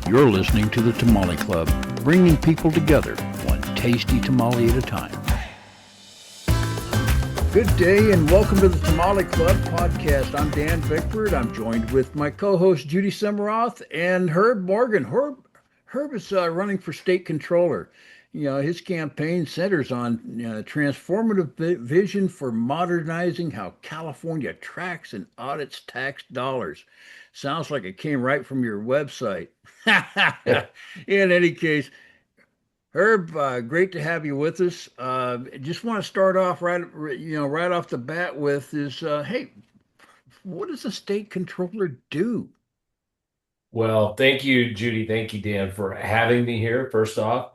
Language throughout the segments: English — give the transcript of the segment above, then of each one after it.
You're listening to the Tamale Club, bringing people together, one tasty tamale at a time. Good day and welcome to the Tamale Club podcast. I'm Dan Bickford. I'm joined with my co-host Judy Summeroth and Herb Morgan. Herb is running for state controller. You know, his campaign centers on transformative vision for modernizing how California tracks and audits tax dollars. Sounds like it came right from your website. In any case, Herb, great to have you with us. Just want to start off right off the bat with is, hey, what does a state controller do? Well, thank you, Judy. Thank you, Dan, for having me here, first off.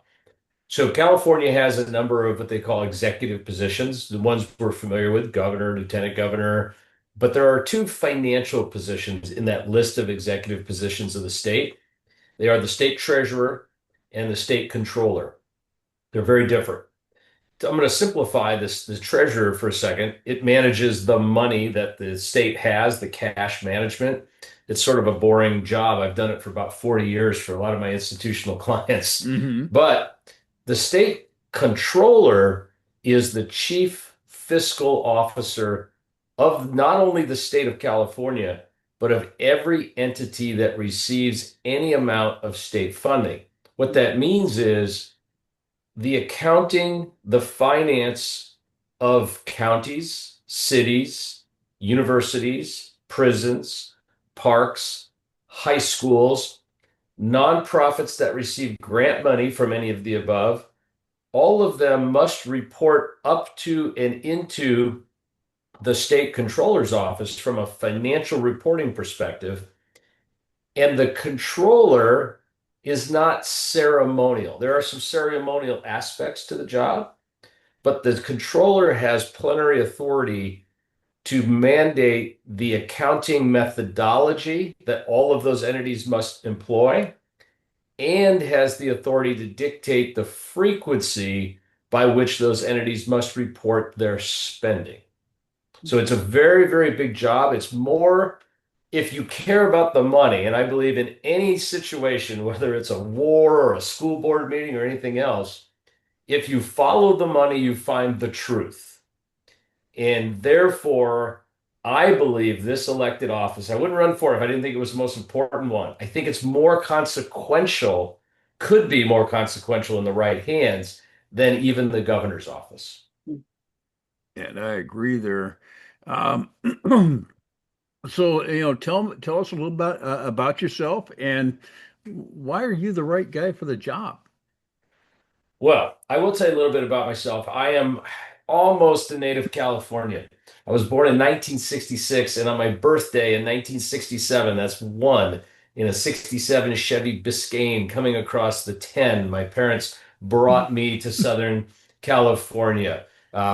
So, California has a number of what they call executive positions, the ones we're familiar with, governor, lieutenant governor. But there are two financial positions in that list of executive positions of the state. They are the state treasurer and the state controller. They're very different. I'm going to simplify the treasurer for a second. It manages the money that the state has, the cash management. It's sort of a boring job. I've done it for about 40 years for a lot of my institutional clients. Mm-hmm. But the state controller is the chief fiscal officer of not only the state of California, but of every entity that receives any amount of state funding. What that means is the accounting, the finance of counties, cities, universities, prisons, parks, high schools, nonprofits that receive grant money from any of the above, all of them must report up to and into the state controller's office from a financial reporting perspective. And the controller is not ceremonial. There are some ceremonial aspects to the job, but the controller has plenary authority to mandate the accounting methodology that all of those entities must employ and has the authority to dictate the frequency by which those entities must report their spending. So it's a very, very big job. It's more if you care about the money, and I believe in any situation, whether it's a war or a school board meeting or anything else, if you follow the money, you find the truth. And therefore, I believe this elected office, I wouldn't run for it if I didn't think it was the most important one. I think it's more consequential, could be more consequential in the right hands than even the governor's office. And I agree there. Um, so, tell us a little about yourself and why are you the right guy for the job? Well, I will tell you a little bit about myself. I am almost a native Californian. I was born in 1966, and on my birthday in 1967, that's one in a 67 Chevy Biscayne coming across the 10. My parents brought me to Southern California.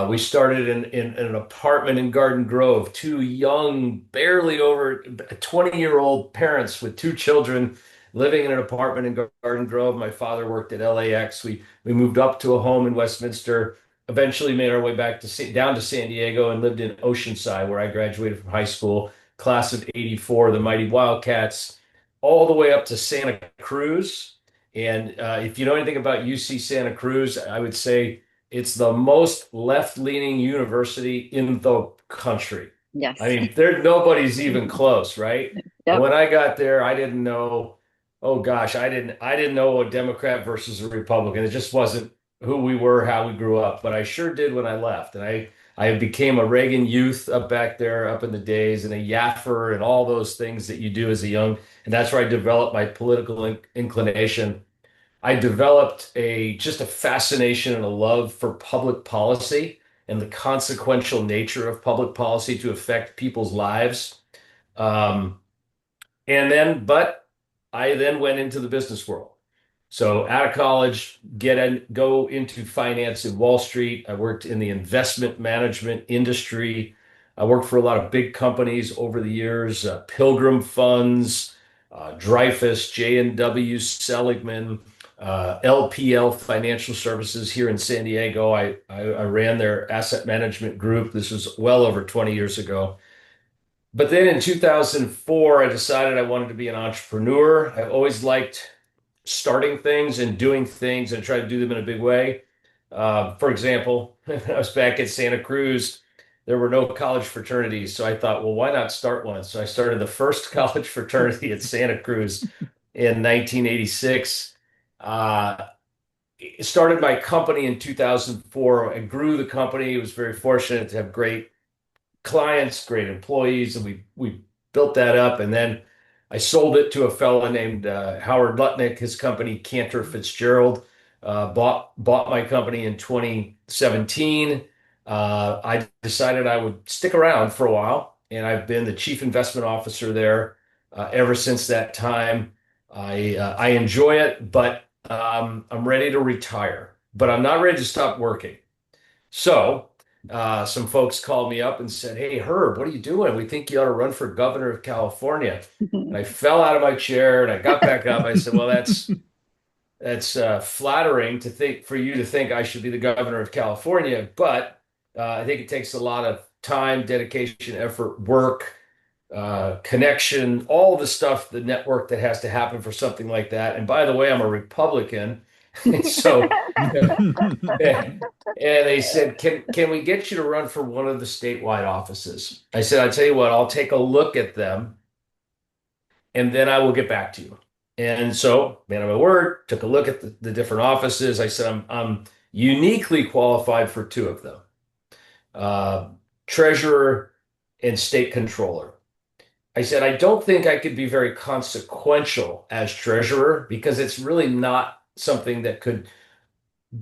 We started in an apartment in Garden Grove, two young, barely over 20-year-old parents with two children living in an apartment in Garden Grove. My father worked at LAX. We moved up to a home in Westminster, eventually made our way back to down to San Diego and lived in Oceanside, where I graduated from high school, class of '84, the Mighty Wildcats, all the way up to Santa Cruz. And if you know anything about UC Santa Cruz, I would say it's the most left-leaning university in the country. Yes. I mean, nobody's even close, right? And Yep. when I got there, I didn't know, oh gosh, I didn't know a Democrat versus a Republican. It just wasn't who we were, how we grew up. But I sure did when I left. And I became a Reagan youth up back there, up in the days, and a Yaffer and all those things that you do as a young. And that's where I developed my political inclination. I developed just a fascination and a love for public policy and the consequential nature of public policy to affect people's lives. Um, but I then went into the business world. So out of college, go into finance in Wall Street. I worked in the investment management industry. I worked for a lot of big companies over the years, Pilgrim Funds, Dreyfus, J&W, Seligman, LPL Financial Services here in San Diego. I ran their asset management group. This was well over 20 years ago. But then in 2004, I decided I wanted to be an entrepreneur. I always liked starting things and doing things and try to do them in a big way. For example, when I was back at Santa Cruz, there were no college fraternities. So I thought, well, why not start one? So I started the first college fraternity at Santa Cruz in 1986. Started my company in 2004. I grew the company. Was very fortunate to have great clients, great employees, and we built that up. And then I sold it to a fellow named Howard Lutnick. His company, Cantor Fitzgerald, bought my company in 2017. I decided I would stick around for a while, and I've been the chief investment officer there ever since that time. I enjoy it, but I'm ready to retire, but I'm not ready to stop working. So some folks called me up and said, "Hey, Herb, what are you doing? We think you ought to run for governor of California." And I fell out of my chair and I got back up. I said, "Well, that's flattering to think for you to think I should be the governor of California, but I think it takes a lot of time, dedication, effort, work, connection, all the stuff, the network that has to happen for something like that. And by the way, I'm a Republican." So, and they said, can we get you to run for one of the statewide offices? I said, "I'll tell you what, I'll take a look at them and then I will get back to you." And so, man of my word, took a look at the different offices. I said, I'm uniquely qualified for two of them, uh, treasurer and state controller. I said, I don't think I could be very consequential as treasurer because it's really not something that could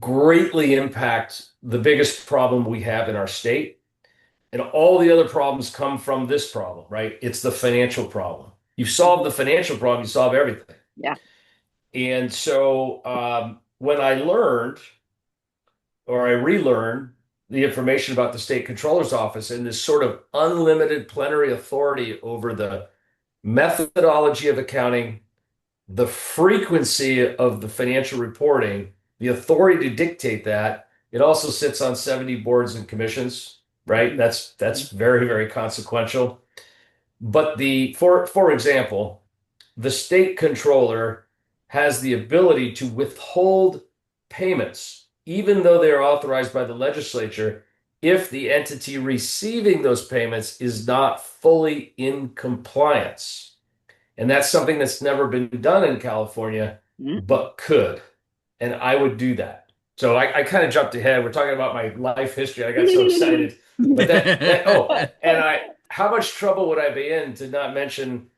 greatly impact the biggest problem we have in our state. And all the other problems come from this problem, right? It's the financial problem. You solve the financial problem, you solve everything. Yeah. And so when I learned or I relearned the information about the state controller's office and this sort of unlimited plenary authority over the methodology of accounting, the frequency of the financial reporting, the authority to dictate that, it also sits on 70 boards and commissions, right? That's very, very consequential. But for example, the state controller has the ability to withhold payments, even though they are authorized by the legislature, if the entity receiving those payments is not fully in compliance. And that's something that's never been done in California, but could. And I would do that. So I kind of jumped ahead. We're talking about my life history. I got so excited. But how much trouble would I be in to not mention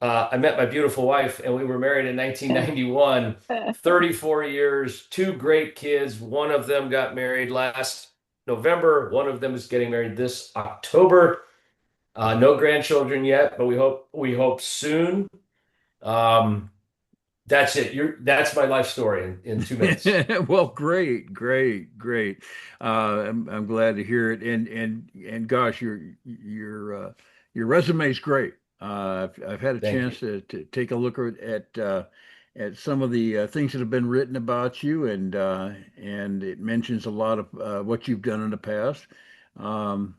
I met my beautiful wife and we were married in 1991, 34 years, two great kids. One of them got married last November. One of them is getting married this October. No grandchildren yet, but we hope soon. That's it. That's my life story in 2 minutes. Well, great. I'm glad to hear it. And gosh, your resume is great. I've had a Thank chance to take a look at some of the things that have been written about you, and it mentions a lot of what you've done in the past. And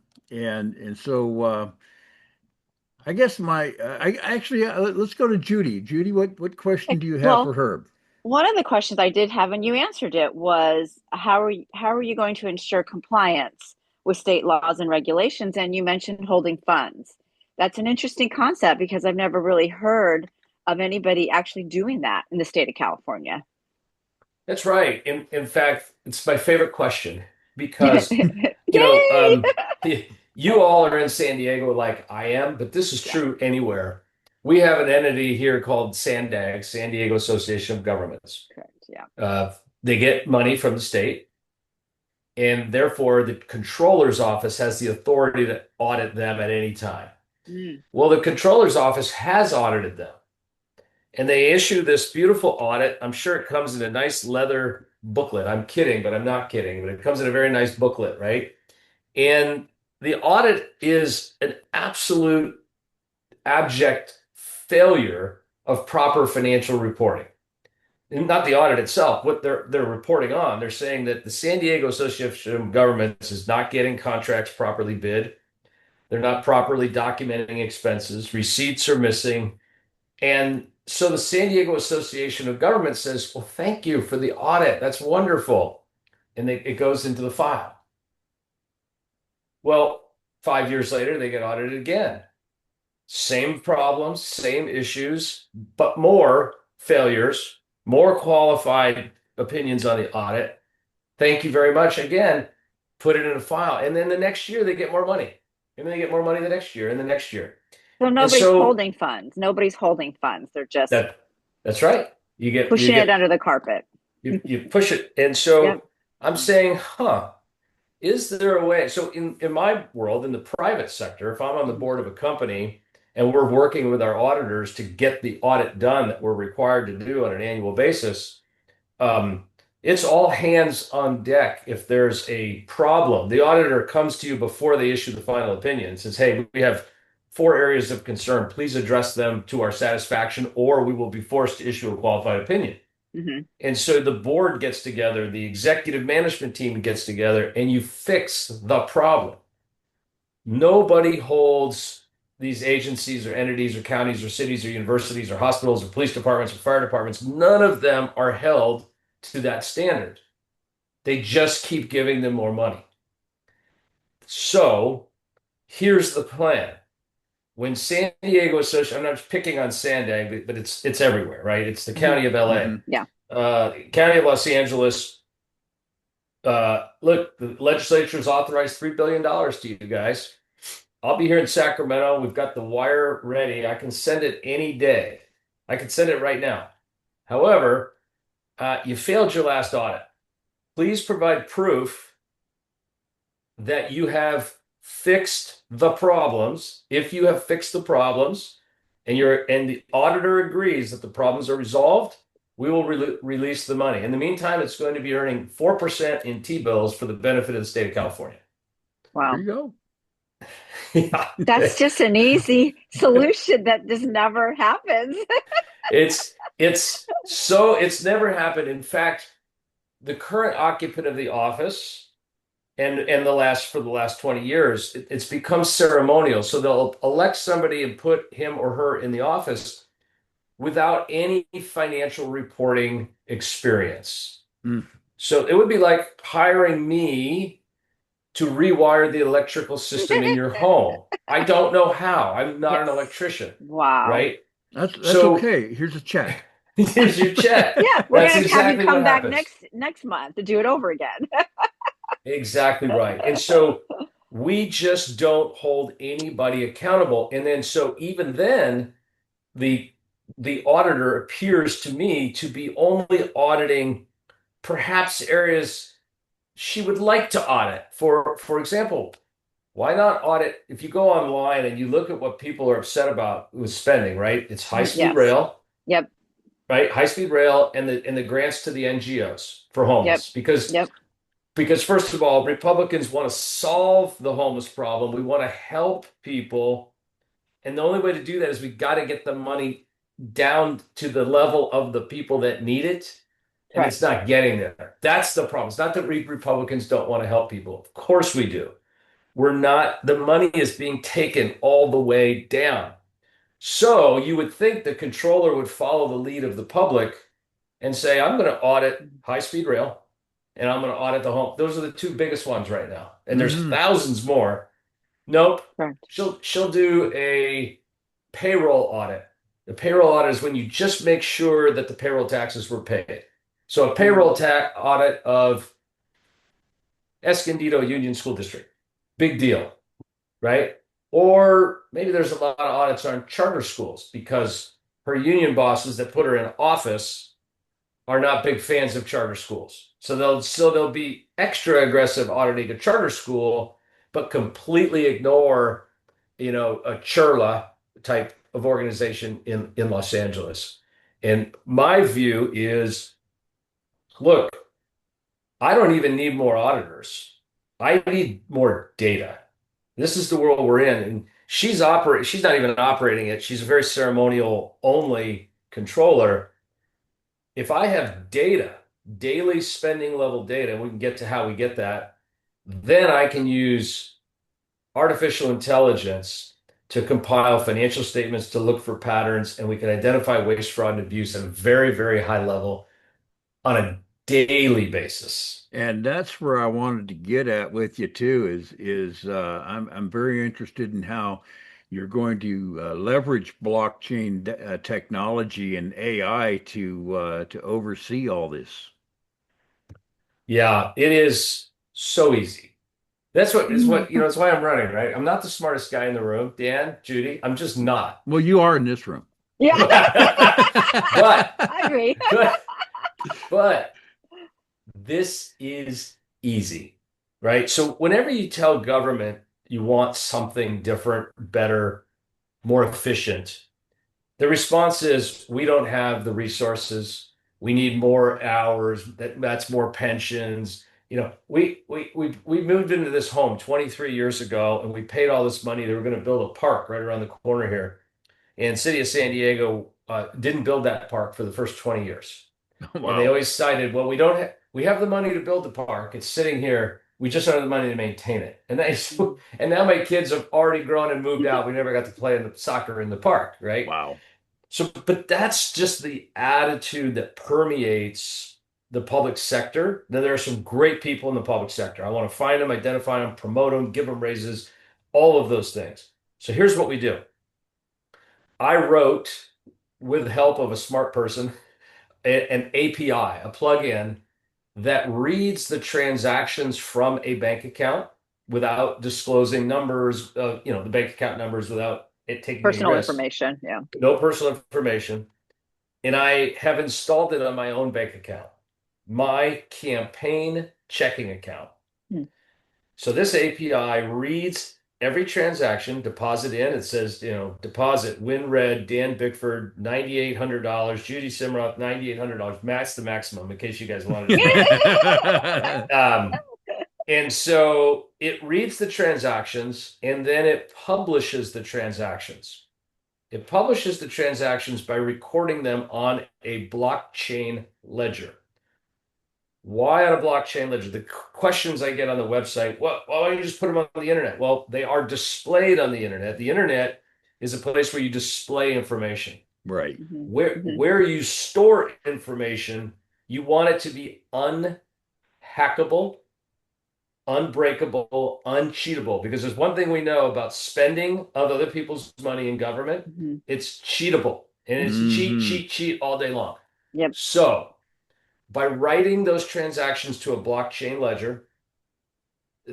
so I guess let's go to Judy. Judy, what question do you have for Well, Herb? one of the questions I did have, and you answered it, was how are you going to ensure compliance with state laws and regulations? And you mentioned holding funds. That's an interesting concept because I've never really heard of anybody actually doing that in the state of California. That's right. In fact, it's my favorite question because, you know, Yay! you all are in San Diego like I am, but this is Yeah, true anywhere. We have an entity here called SANDAG, San Diego Association of Governments. correct. Yeah. They get money from the state, and therefore the controller's office has the authority to audit them at any time. Mm. Well, the controller's office has audited them, and they issue this beautiful audit. I'm sure it comes in a nice leather booklet. I'm kidding, but I'm not kidding. But it comes in a very nice booklet, right? And the audit is an absolute abject failure of proper financial reporting. And not the audit itself, what they're reporting on. They're saying that the San Diego Association of Governments is not getting contracts properly bid. They're not properly documenting expenses. Receipts are missing. And So the San Diego Association of Government says, well, thank you for the audit. That's wonderful. And it goes into the file. Well, 5 years later, they get audited again. Same problems, same issues, but more failures, more qualified opinions on the audit. Thank you very much. Again, put it in a file. And then the next year, they get more money. And then they get more money the next year and the next year. So And nobody's so holding funds. Nobody's holding funds. They're just that's right. pushing it under the carpet. You push it. And so Yep. I'm saying, is there a way? So in my world, in the private sector, if I'm on the board of a company and we're working with our auditors to get the audit done that we're required to do on an annual basis, it's all hands on deck. If there's a problem, the auditor comes to you before they issue the final opinion and says, hey, we have 4 areas of concern. Please address them to our satisfaction, or we will be forced to issue a qualified opinion. Mm-hmm. And so the board gets together, the executive management team gets together, and you fix the problem. Nobody holds these agencies or entities or counties or cities or universities or hospitals or police departments or fire departments. None of them are held to that standard. They just keep giving them more money. So here's the plan. When San Diego Association, I'm not just picking on Sandag, but it's everywhere, right? It's the county of LA. Mm-hmm. Yeah. County of Los Angeles. Look, the legislature has authorized $3 billion to you guys. I'll be here in Sacramento. We've got the wire ready. I can send it any day. I can send it right now. However, you failed your last audit. Please provide proof that you have fixed the problems. If you have fixed the problems and the auditor agrees that the problems are resolved, we will release the money. In the meantime, it's going to be earning 4% in T-bills for the benefit of the state of California. Wow. There you go. Yeah. That's just an easy solution that just never happens. It's never happened. In fact, the current occupant of the office and for the last 20 years, it's become ceremonial. So they'll elect somebody and put him or her in the office without any financial reporting experience. Mm. So it would be like hiring me to rewire the electrical system in your home. I don't know how. I'm not an electrician. Wow. Right? That's So- okay. Here's a check. Here's your check. Yeah, we're That's gonna have exactly you come what back happens. next month to do it over again. Exactly right. And so we just don't hold anybody accountable. And then so even then, the auditor appears to me to be only auditing perhaps areas she would like to audit. For example, why not audit if you go online and you look at what people are upset about with spending, right? It's high-speed Yes. rail, Yep. right? High-speed rail and the grants to the NGOs for homeless. Because first of all, Republicans want to solve the homeless problem. We want to help people. And the only way to do that is we got to get the money down to the level of the people that need it. And Right. it's not getting there. That's the problem. It's not that Republicans don't want to help people. Of course we do. The money is being taken all the way down. So you would think the controller would follow the lead of the public and say, I'm going to audit high-speed rail and I'm going to audit the home. Those are the two biggest ones right now. And there's Mhm. thousands more. Nope. Correct. She'll do a payroll audit. The payroll audit is when you just make sure that the payroll taxes were paid. So a payroll tax audit of Escondido Union School District. Big deal, right? Or maybe there's a lot of audits on charter schools because her union bosses that put her in office are not big fans of charter schools. So they'll be extra aggressive auditing a charter school, but completely ignore, a CHRLA type of organization in Los Angeles. And my view is, look, I don't even need more auditors. I need more data. This is the world we're in. And she's not even operating it. She's a very ceremonial only controller. If I have data, daily spending level data, and we can get to how we get that, then I can use artificial intelligence to compile financial statements to look for patterns, and we can identify waste, fraud, and abuse at a very, very high level on a daily basis. And that's where I wanted to get at with you too, I'm very interested in how you're going to leverage blockchain technology and AI to oversee all this. Yeah, it is so easy. That's why I'm running, right? I'm not the smartest guy in the room, Dan, Judy. I'm just not. Well, you are in this room. Yeah, But I agree. but but this is easy, right? So whenever you tell government you want something different, better, more efficient, the response is we don't have the resources. We need more hours. That's more pensions. We moved into this home 23 years ago, and we paid all this money. They were going to build a park right around the corner here, and City of San Diego didn't build that park for the first 20 years. And they Wow. always cited, well, we have the money to build the park. It's sitting here. We just don't have the money to maintain it. And now my kids have already grown and moved out. We never got to play in the soccer in the park, right? Wow. So, but that's just the attitude that permeates the public sector. Now, there are some great people in the public sector. I want to find them, identify them, promote them, give them raises, all of those things. So here's what we do. I wrote, with the help of a smart person, an API, a plugin that reads the transactions from a bank account without disclosing numbers, the bank account numbers, without it taking any Personal risks. information. Yeah. No personal information. And I have installed it on my own bank account, my campaign checking account. Hmm. So this API reads every transaction, deposit in. It says, deposit, WinRed, Dan Bickford, $9,800, Judy Simroth, $9,800. That's the maximum in case you guys wanted to know. And so it reads the transactions and then it publishes the transactions. It publishes the transactions by recording them on a blockchain ledger. Why on a blockchain ledger? The questions I get on the website, well, why don't you just put them on the internet? Well, they are displayed on the internet. The internet is a place where you display information. Right. Where you store information, you want it to be unhackable, unbreakable, uncheatable. Because there's one thing we know about spending of other people's money in government, it's cheatable. And it's cheat all day long. Yep. So by writing those transactions to a blockchain ledger,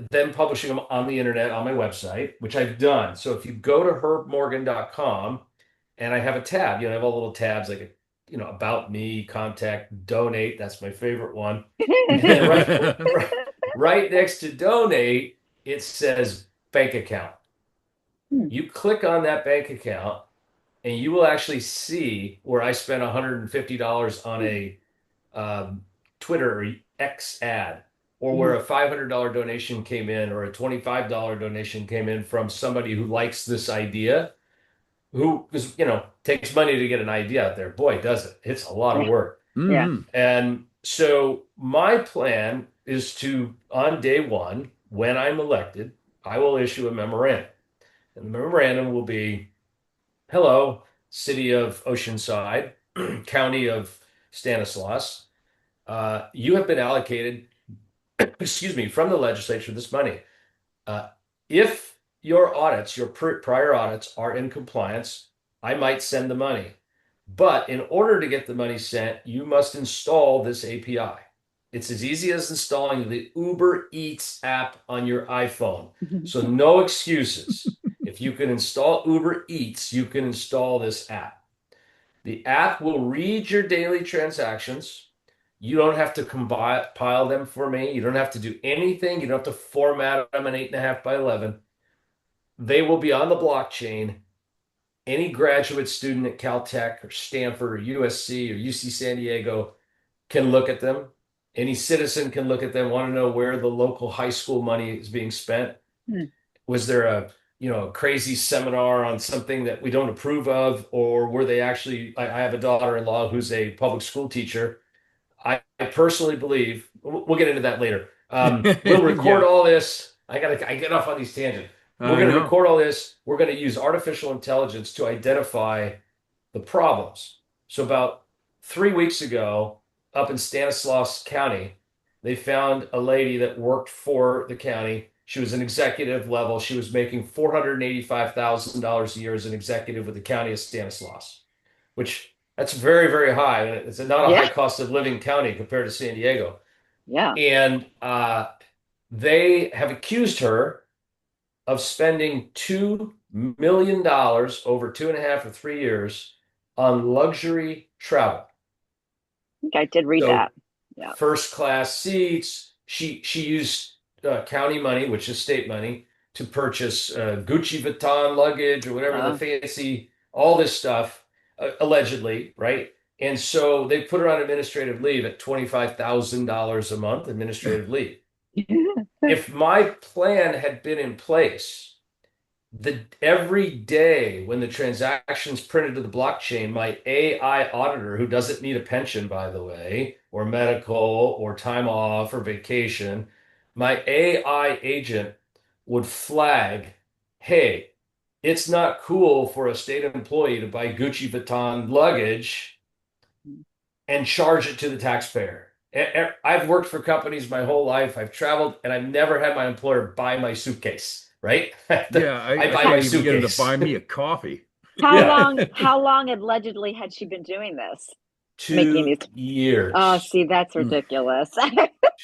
then publishing them on the internet on my website, which I've done. So if you go to herbmorgan.com, and I have a tab, I have all little tabs like, about me, contact, donate. That's my favorite one. And then right next to donate, it says bank account. You click on that bank account, and you will actually see where I spent $150 on a Twitter or X ad, or where a $500 donation came in, or a $25 donation came in from somebody who likes this idea, who is, takes money to get an idea out there. Boy, does it. It's a lot of work. Yeah. And so my plan is to, on day one, when I'm elected, I will issue a memorandum. And the memorandum will be, hello, City of Oceanside, County of Stanislaus, you have been allocated, from the legislature this money. If your audits, your prior audits are in compliance, I might send the money. But in order to get the money sent, you must install this API. It's as easy as installing the Uber Eats app on your iPhone. So no excuses. If you can install Uber Eats, you can install this app. The app will read your daily transactions. You don't have to compile them for me. You don't have to do anything. You don't have to format them in 8.5 by 11. They will be on the blockchain. Any graduate student at Caltech or Stanford or USC or UC San Diego can look at them. Any citizen can look at them, want to know where the local high school money is being spent. Was there a crazy seminar on something that we don't approve of, or were they actually, I have a daughter-in-law who's a public school teacher. I personally believe, we'll get into that later. We'll record all this. I get off on these tangents. We're I going to know. record all this. We're going to use artificial intelligence to identify the problems. So about 3 weeks ago, up in Stanislaus County, they found a lady that worked for the county. She was an executive level. She was making $485,000 a year as an executive with the county of Stanislaus, which that's very, very high. And it's not a Yeah. high cost of living county compared to San Diego. Yeah. And they have accused her of spending $2 million over 2.5 or 3 years on luxury travel. I think I did read that. So Yeah. first class seats. She used county money, which is state money, to purchase Gucci Vuitton luggage or whatever the fancy, all this stuff, allegedly, right? And so they put her on administrative leave at $25,000 a month, administrative leave. If my plan had been in place, every day when the transaction's printed to the blockchain, my AI auditor, who doesn't need a pension, by the way, or medical or time off or vacation, my AI agent would flag, hey, it's not cool for a state employee to buy Gucci Vuitton luggage and charge it to the taxpayer. I've worked for companies my whole life. I've traveled, and I've never had my employer buy my suitcase, right? Yeah, I I buy my can't even get him to suitcase. buy me a coffee. Yeah. How long allegedly had she been doing this? Making Two these. Oh, years. see, that's Mm. ridiculous.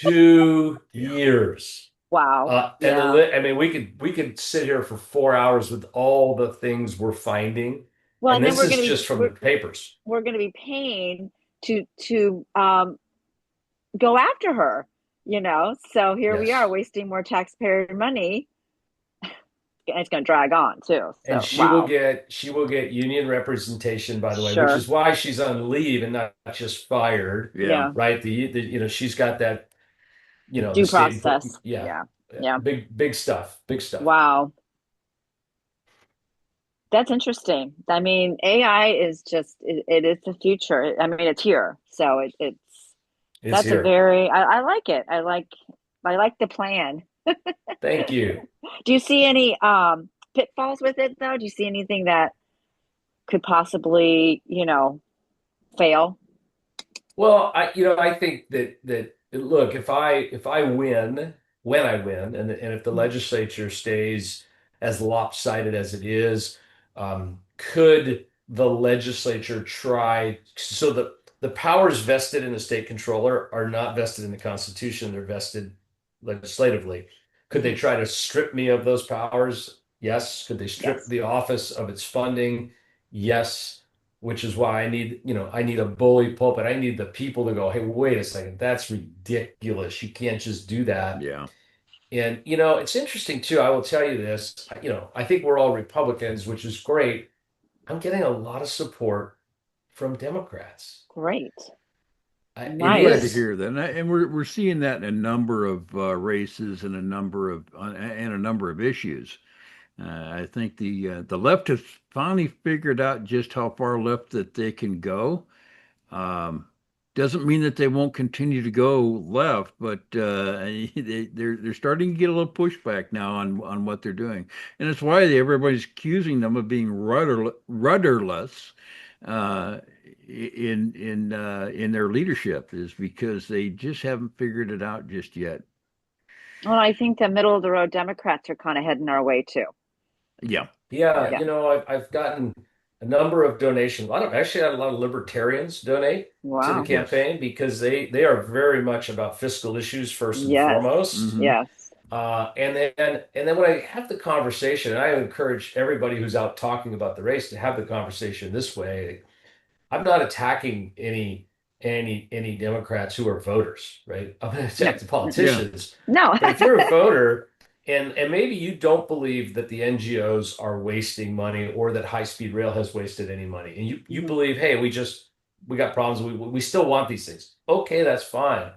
2 Yeah. years. Wow. And Yeah. I mean, we could sit here for 4 hours with all the things we're finding, Well, and and then this is just from the papers. we're gonna be paying to go after her, So here we are Yes. wasting more taxpayer money, and it's gonna drag on too. And So wow. she will get union representation, by the way, which Sure. is why she's on leave and not just fired, Yeah. Yeah. right? She's got that, the Due state, process. yeah, Yeah. Yeah. big stuff, big stuff. Wow. That's interesting. I mean, AI is it is the future. I mean, it's here. So It's that's a here. very, I like it. I like the plan. Thank you. Do you see any pitfalls with it though? Do you see anything that could possibly, fail? Well, I think that look, if I win, when I win, and if the legislature stays as lopsided as it is, could the legislature try so the powers vested in the state controller are not vested in the Constitution, they're vested legislatively. Could they try to strip me of those powers? Yes. Could they strip Yes. the office of its funding? Yes, which is why I need a bully pulpit. I need the people to go, hey, wait a second, that's ridiculous. You can't just do that. Yeah. And it's interesting too. I will tell you this. I think we're all Republicans, which is great. I'm getting a lot of support from Democrats. Great. It I'm glad to Nice. is. hear that, and we're seeing that in a number of races and a number of issues. I think the left has finally figured out just how far left that they can go. Um, doesn't mean that they won't continue to go left, but they're starting to get a little pushback now on what they're doing, and it's why everybody's accusing them of being rudderless uh, in their leadership, is because they just haven't figured it out just yet. Well, I think the middle of the road Democrats are kind of heading our way too. Yeah, Yeah, yeah, Yeah. I've gotten a number of donations. Actually had a lot of libertarians donate to the Wow. yes, campaign because they are very much about fiscal issues first and Yes. foremost. hmm Yes. And then when I have the conversation, and I encourage everybody who's out talking about the race to have the conversation this way. I'm not attacking any Democrats who are voters, right? I'm going to No. attack the yeah, politicians. No. But if you're a voter and maybe you don't believe that the NGOs are wasting money or that high-speed rail has wasted any money, and you Mhm. believe, hey, we got problems, we still want these things. Okay, that's fine.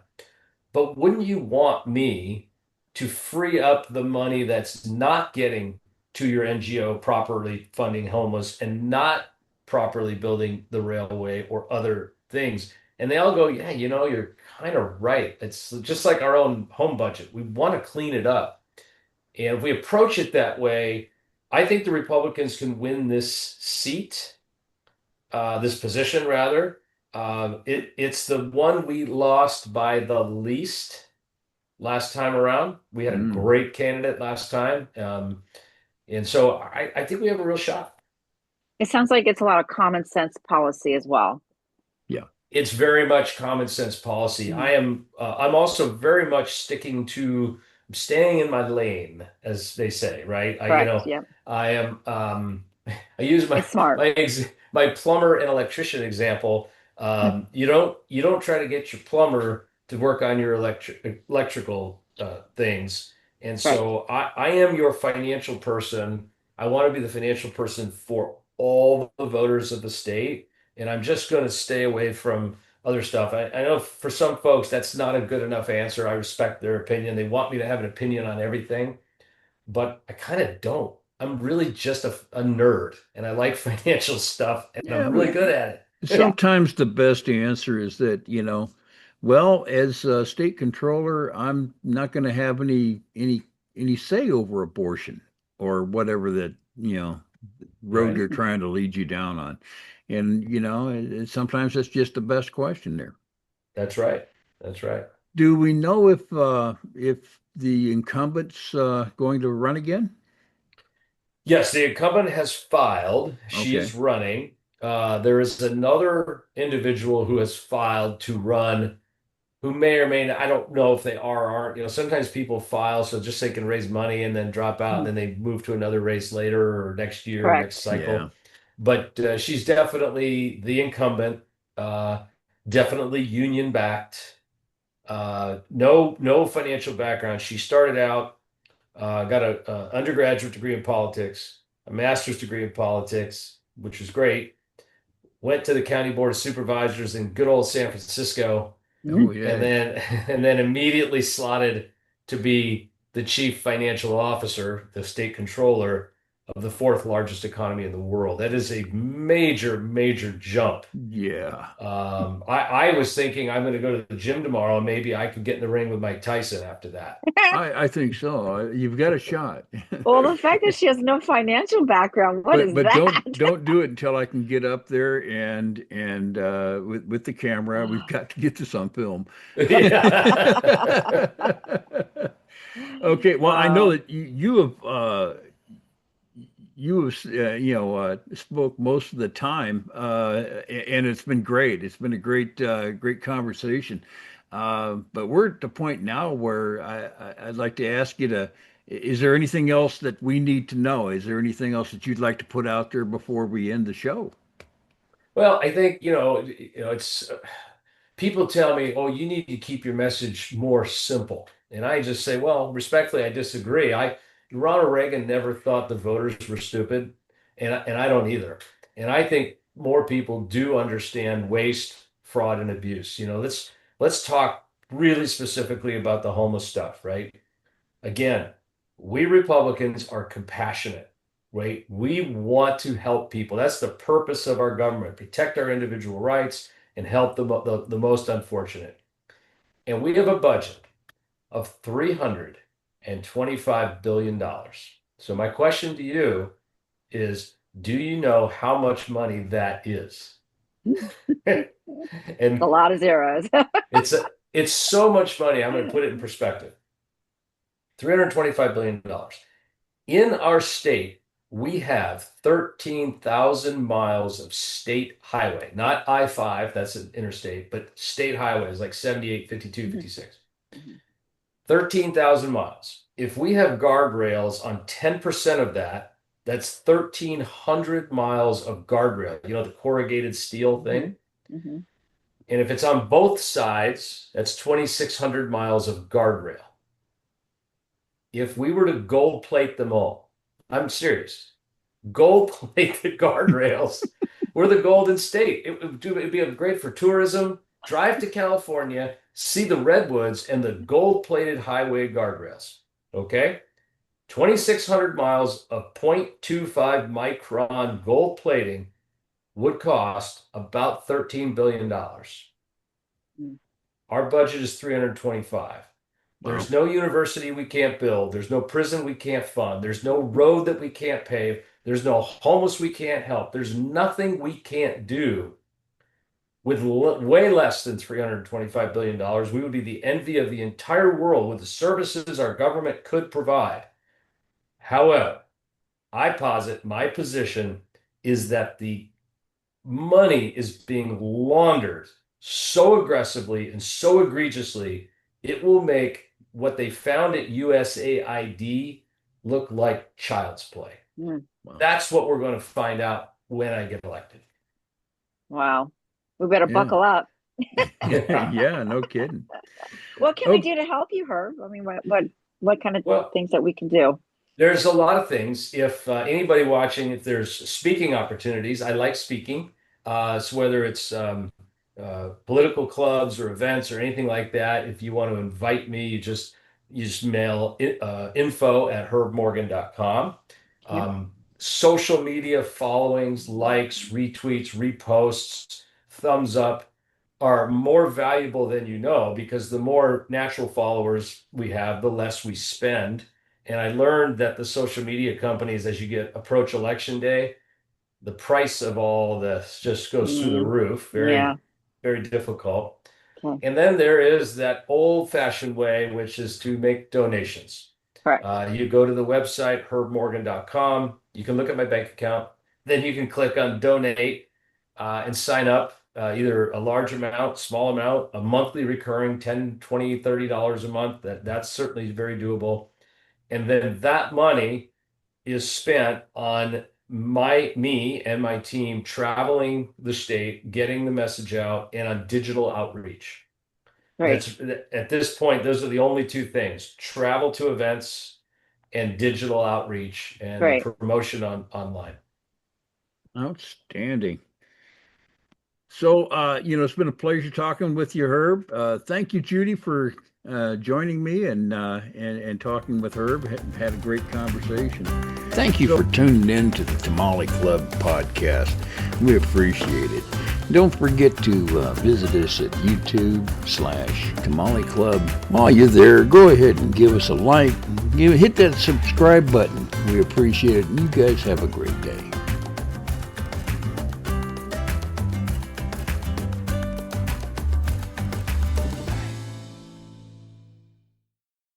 But wouldn't you want me to free up the money that's not getting to your NGO properly funding homeless and not properly building the railway or other things? And they all go, yeah, you're kind of right. It's just like our own home budget. We want to clean it up. And if we approach it that way, I think the Republicans can win this seat, this position rather. It's the one we lost by the least last time around. We had a Mm. great candidate last time. And so I think we have a real shot. It sounds like it's a lot of common sense policy as well. Yeah. It's very much common sense policy. Mhm. I'm also very much staying in my lane, as they say, right? Correct. Yep. I am, I use It's smart. my plumber and electrician example. You don't try to get your plumber to work on your electrical things. And Right. so I am your financial person. I want to be the financial person for all the voters of the state. And I'm just going to stay away from other stuff. I know for some folks that's not a good enough answer. I respect their opinion. They want me to have an opinion on everything, but I kind of don't. I'm really just a nerd and I like financial stuff and Yeah. I'm really Well, good at it. Yeah. sometimes the best answer is that, well, as a state controller, I'm not going to have any say over abortion or whatever that, road Right. they're trying to lead you down on. And, sometimes that's just the best question there. That's right. That's right. Do we know if the incumbent's going to run again? Yes, the incumbent has filed. She Okay. is running. There is another individual who has filed to run who may or may not, I don't know if they are or aren't. Sometimes people file so just they can raise money and then drop out and Mhm. then they move to another race later or next year, next Correct. Yeah. cycle. But she's definitely the incumbent, uh, definitely union backed. No financial background. She started out, got a undergraduate degree in politics, a master's degree in politics, which was great. Went to the county board of supervisors in good old San Francisco Oh, Mhm. and yeah. then and then immediately slotted to be the chief financial officer, the state controller of the fourth largest economy in the world. That is a major, major jump. Yeah. I was thinking I'm going to go to the gym tomorrow and maybe I could get in the ring with Mike Tyson after that. I think so. You've got a shot. Well, the fact that she has no financial background, what But is but that? don't do it until I can get up there and with the camera. We've got to get this on film. Yeah. Okay, well, I know Wow. that you have spoke most of the time, and it's been great. It's been a great conversation. But we're at the point now where I'd like to ask you to, is there anything else that we need to know? Is there anything else that you'd like to put out there before we end the show? Well, I think, it's people tell me, "Oh, you need to keep your message more simple." And I just say, "Well, respectfully, I disagree. Ronald Reagan never thought the voters were stupid, and I don't either. And I think more people do understand waste, fraud, and abuse. Let's talk really specifically about the homeless stuff, right? Again, we Republicans are compassionate, right? We want to help people. That's the purpose of our government, protect our individual rights and help the most unfortunate. And we have a budget of $325 billion. So my question to you is, do you know how much money that is? A And lot of zeros. it's so much money. I'm going to put it in perspective. $325 billion. In our state, we have 13,000 miles of state highway, not I-5, that's an interstate, but state highways like 78, 52, Mhm. 56. Mhm. 13,000 miles. If we have guardrails on 10% of that, that's 1,300 miles of guardrail, the corrugated steel Mhm. thing. Mhm. And if it's on both sides, that's 2,600 miles of guardrail. If we were to gold plate them all, I'm serious, gold plate the guardrails. We're the Golden State. It'd be great for tourism. Drive to California, see the redwoods and the gold plated highway guardrails. Okay. 2,600 miles of 0.25 micron gold plating would cost about $13 billion. Mhm. Our budget is 325. There's no university we can't build. There's no prison we can't fund. There's no road that we can't pave. There's no homeless we can't help. There's nothing we can't do with way less than $325 billion. We would be the envy of the entire world with the services our government could provide. However, I posit my position is that the money is being laundered so aggressively and so egregiously, it will make what they found at USAID look like child's play. Wow. That's what we're going to find out when I get elected. Wow. We better buckle up. Yeah, no kidding. What can we do to help you, Herb? I mean, what kind of things that we can do? There's a lot of things. If anybody watching, if there's speaking opportunities, I like speaking. So whether it's political clubs or events or anything like that, if you want to invite me, you just mail info@herbmorgan.com. Social media followings, likes, retweets, reposts, thumbs up are more valuable than you know, because the more natural followers we have, the less we spend. And I learned that the social media companies, as you approach election day, the price of all this just goes through the roof. Very difficult. Okay. And then there is that old-fashioned way, which is to make donations. Correct. You go to the website, herbmorgan.com. You can look at my bank account. Then you can click on donate and sign up, either a large amount, small amount, a monthly recurring, $10, $20, $30 a month. That's certainly very doable. And then that money is spent on me and my team traveling the state, getting the message out, and on digital outreach. Right. At this point, those are the only two things: travel to events and digital outreach and promotion online. Outstanding. So, it's been a pleasure talking with you, Herb. Thank you, Judy, for joining me and talking with Herb. Had a great conversation. Thank you for tuning in to the Tamale Club podcast. We appreciate it. Don't forget to visit us at YouTube/Tamale Club. While you're there, go ahead and give us a like. Hit that subscribe button. We appreciate it. And you guys have a great day.